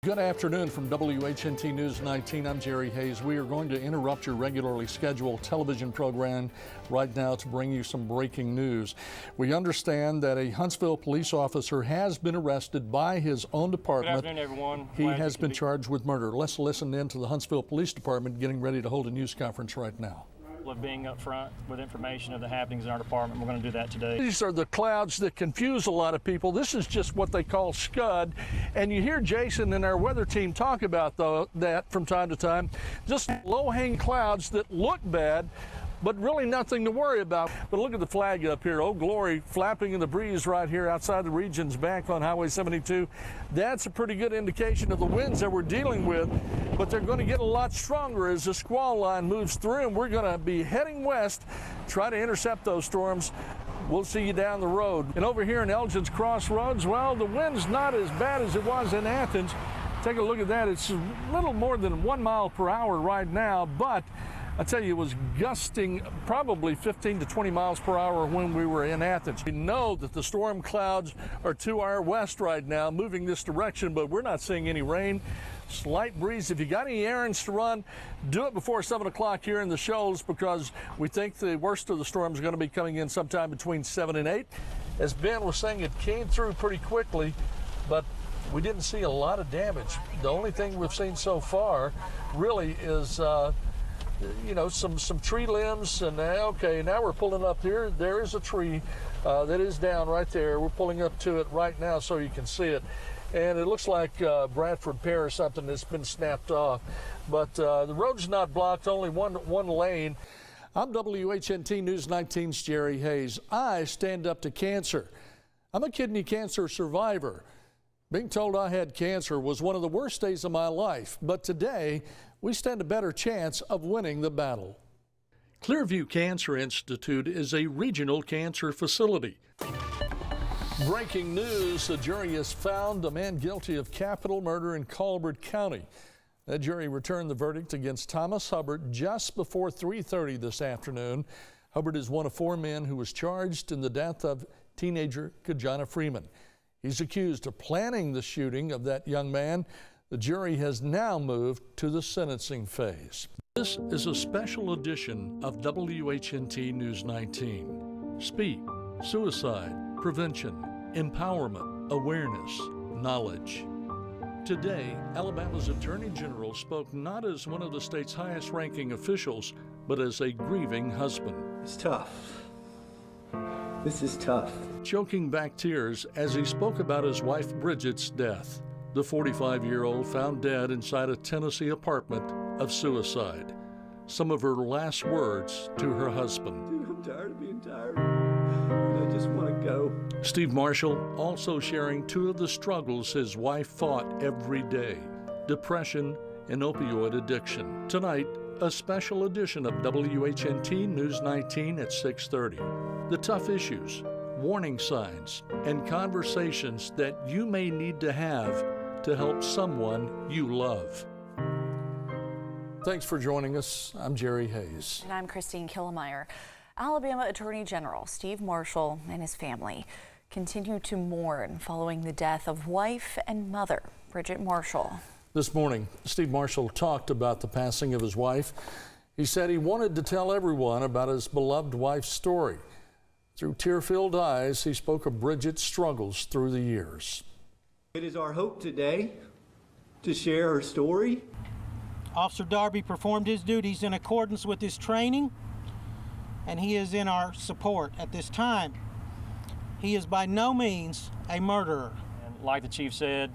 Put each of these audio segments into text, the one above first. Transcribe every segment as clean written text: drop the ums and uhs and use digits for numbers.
Good afternoon from WHNT News 19. I'm Jerry Hayes. We are going to interrupt your regularly scheduled television program right now to bring you some breaking news. We understand that a Huntsville police officer has been arrested by his own department. Good afternoon, everyone. He has been charged with murder. Let's listen in to the Huntsville Police Department getting ready to hold a news conference right now. Of being up front with information of the happenings in our department. We're going to do that today. These are the clouds that confuse a lot of people. This is just what they call scud. And you hear Jason and our weather team talk about that from time to time. Just low-hanging clouds that look bad, but really nothing to worry about. But look at the flag up here, Old Glory, flapping in the breeze right here outside the Regions Bank on Highway 72. That's a pretty good indication of the winds that we're dealing with, but they're going to get a lot stronger as the squall line moves through, and we're going to be heading west, try to intercept those storms. We'll see you down the road. And over here in Elgin's Crossroads, well, the wind's not as bad as it was in Athens. Take a look at that. It's a little more than 1 mile per hour right now, but I tell you, it was gusting probably 15 to 20 miles per hour when we were in Athens. We know that the storm clouds are to our west right now, moving this direction, but we're not seeing any rain. Slight breeze. If you got any errands to run, do it before 7 o'clock here in the Shoals, because we think the worst of the storm is going to be coming in sometime between 7 and 8. As Ben was saying, it came through pretty quickly, but we didn't see a lot of damage. The only thing we've seen so far really is you know, some tree limbs, and okay, now we're pulling up here. There is a tree that is down right there. We're pulling up to it right now so you can see it, and it looks like Bradford pear or something that's been snapped off. But the road's not blocked, only one lane. I'm WHNT News 19's Jerry Hayes. I stand up to cancer. I'm a kidney cancer survivor. Being told I had cancer was one of the worst days of my life, but today we stand a better chance of winning the battle. Clearview Cancer Institute is a regional cancer facility. Breaking news, the jury has found a man guilty of capital murder in Colbert County. That jury returned the verdict against Thomas Hubbard just before 3:30 this afternoon. Hubbard is one of 4 men who was charged in the death of teenager Kajana Freeman. He's accused of planning the shooting of that young man. The jury has now moved to the sentencing phase. This is a special edition of WHNT News 19. Speak, suicide, prevention, empowerment, awareness, knowledge. Today, Alabama's Attorney General spoke not as one of the state's highest ranking officials, but as a grieving husband. It's tough. This is tough. Choking back tears as he spoke about his wife Bridget's death. The 45-year-old found dead inside a Tennessee apartment of suicide. Some of her last words to her husband. Dude, I'm tired of being tired. I just want to go. Steve Marshall also sharing 2 of the struggles his wife fought every day: depression and opioid addiction. Tonight, a special edition of WHNT News 19 at 6:30. The tough issues, warning signs, and conversations that you may need to have to help someone you love. Thanks for joining us. I'm Jerry Hayes. And I'm Christine Killemeyer. Alabama Attorney General Steve Marshall and his family continue to mourn following the death of wife and mother, Bridget Marshall. This morning, Steve Marshall talked about the passing of his wife. He said he wanted to tell everyone about his beloved wife's story. Through tear-filled eyes, he spoke of Bridget's struggles through the years. It is our hope today to share her story. Officer Darby performed his duties in accordance with his training, and he is in our support at this time. He is by no means a murderer. And like the chief said,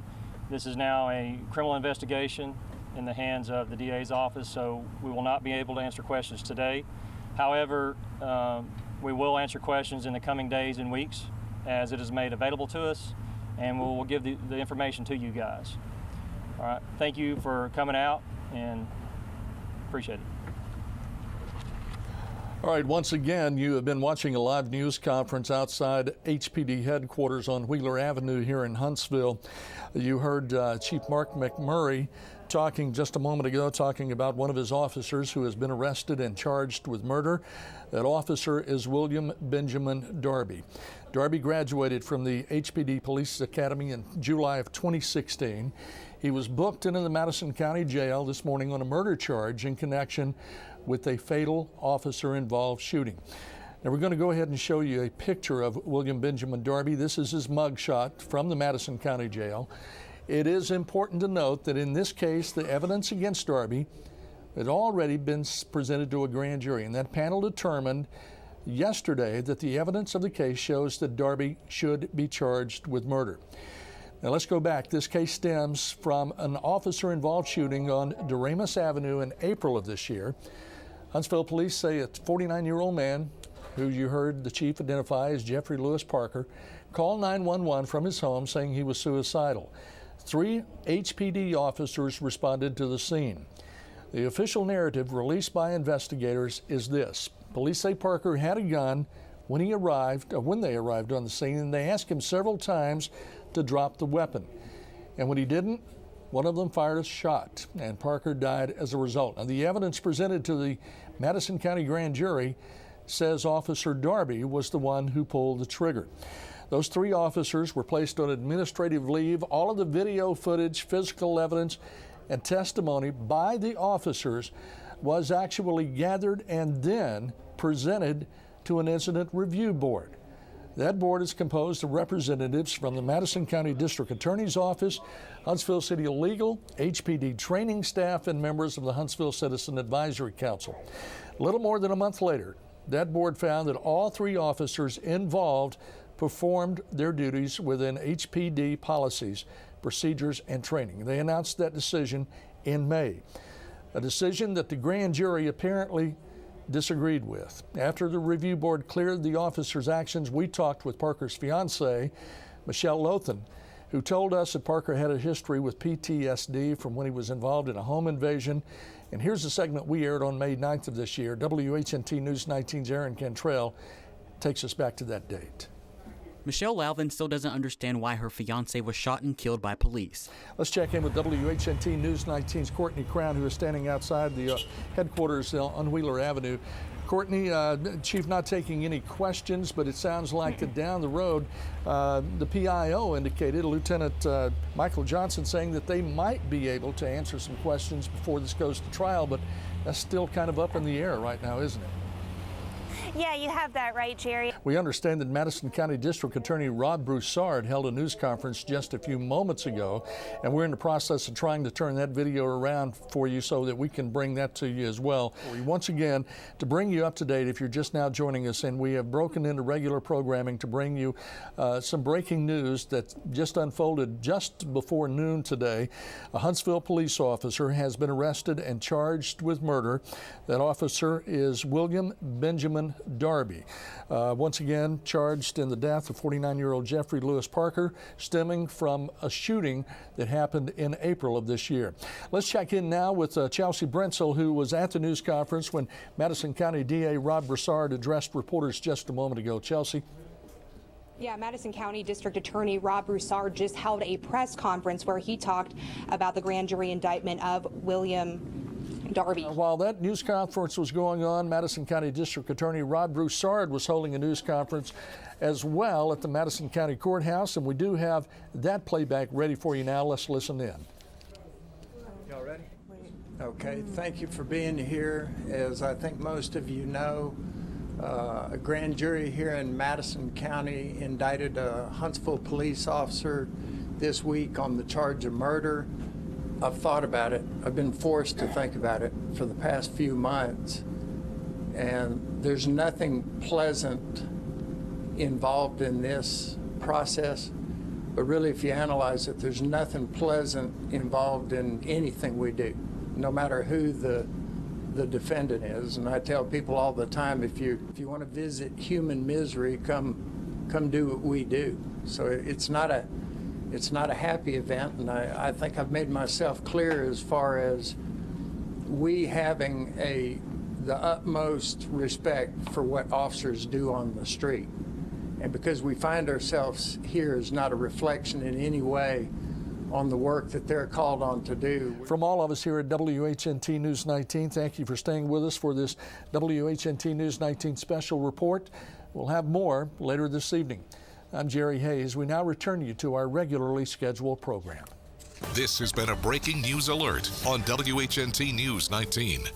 this is now a criminal investigation in the hands of the DA's office, so we will not be able to answer questions today. However, we will answer questions in the coming days and weeks as it is made available to us, and we'll give the information to you guys. All right, thank you for coming out, and appreciate it. All right, once again, you have been watching a live news conference outside HPD headquarters on Wheeler Avenue here in Huntsville. You heard Chief Mark McMurray talking just a moment ago, talking about one of his officers who has been arrested and charged with murder. That officer is William Benjamin Darby. Darby graduated from the HPD Police Academy in July of 2016. He was booked into the Madison County Jail this morning on a murder charge in connection with a fatal officer-involved shooting. Now we're going to go ahead and show you a picture of William Benjamin Darby. This is his mugshot from the Madison County Jail. It is important to note that in this case, the evidence against Darby had already been presented to a grand jury, and that panel determined yesterday that the evidence of the case shows that Darby should be charged with murder. Now let's go back. This case stems from an officer-involved shooting on Doremus Avenue in April of this year. Huntsville police say a 49-year-old man, who you heard the chief identify as Jeffrey Lewis Parker, called 911 from his home saying he was suicidal. 3 HPD officers responded to the scene. The official narrative released by investigators is this. Police say Parker had a gun when they arrived on the scene, and they asked him several times to drop the weapon. And when he didn't, one of them fired a shot, and Parker died as a result. Now, the evidence presented to the Madison County grand jury says Officer Darby was the one who pulled the trigger. Those 3 officers were placed on administrative leave. All of the video footage, physical evidence, and testimony by the officers was actually gathered and then presented to an incident review board. That board is composed of representatives from the Madison County District Attorney's Office, Huntsville City Legal, HPD training staff, and members of the Huntsville Citizen Advisory Council. A little more than a month later, that board found that all 3 officers involved performed their duties within HPD policies, procedures, and training. They announced that decision in May, a decision that the grand jury apparently disagreed with. After the review board cleared the officers' actions, we talked with Parker's fiancée, Michelle Lothan, who told us that Parker had a history with PTSD from when he was involved in a home invasion. And here's a segment we aired on May 9th of this year. WHNT News 19's Aaron Cantrell takes us back to that date. Michelle Lothan still doesn't understand why her fiancé was shot and killed by police. Let's check in with WHNT News 19's Courtney Crown, who is standing outside the headquarters on Wheeler Avenue. Courtney, Chief, not taking any questions, but it sounds like that down the road, the PIO indicated, Lieutenant Michael Johnson, saying that they might be able to answer some questions before this goes to trial, but that's still kind of up in the air right now, isn't it? Yeah, you have that right, Jerry. We understand that Madison County District Attorney Rob Broussard held a news conference just a few moments ago, and we're in the process of trying to turn that video around for you so that we can bring that to you as well. Once again, to bring you up to date, if you're just now joining us, and we have broken into regular programming to bring you some breaking news that just unfolded just before noon today. A Huntsville police officer has been arrested and charged with murder. That officer is William Benjamin Darby, once again charged in the death of 49-year-old Jeffrey Lewis Parker, stemming from a shooting that happened in April of this year. Let's check in now with Chelsea Brentzel, who was at the news conference when Madison County DA Rob Broussard addressed reporters just a moment ago. Chelsea. Yeah, Madison County District Attorney Rob Broussard just held a press conference where he talked about the grand jury indictment of William Darby. While that news conference was going on, Madison County District Attorney Rob Broussard was holding a news conference as well at the Madison County Courthouse, and we do have that playback ready for you now. Let's listen in. Y'all ready? Okay, thank you for being here. As I think most of you know, a grand jury here in Madison County indicted a Huntsville police officer this week on the charge of murder. I've thought about it. I've been forced to think about it for the past few months. And there's nothing pleasant involved in this process. But really, if you analyze it, there's nothing pleasant involved in anything we do, no matter who the defendant is. And I tell people all the time, if you want to visit human misery, come do what we do. So it's not a happy event, and I think I've made myself clear as far as we having the utmost respect for what officers do on the street. And because we find ourselves here is not a reflection in any way on the work that they're called on to do. From all of us here at WHNT News 19, thank you for staying with us for this WHNT News 19 special report. We'll have more later this evening. I'm Jerry Hayes. We now return you to our regularly scheduled program. This has been a breaking news alert on WHNT News 19.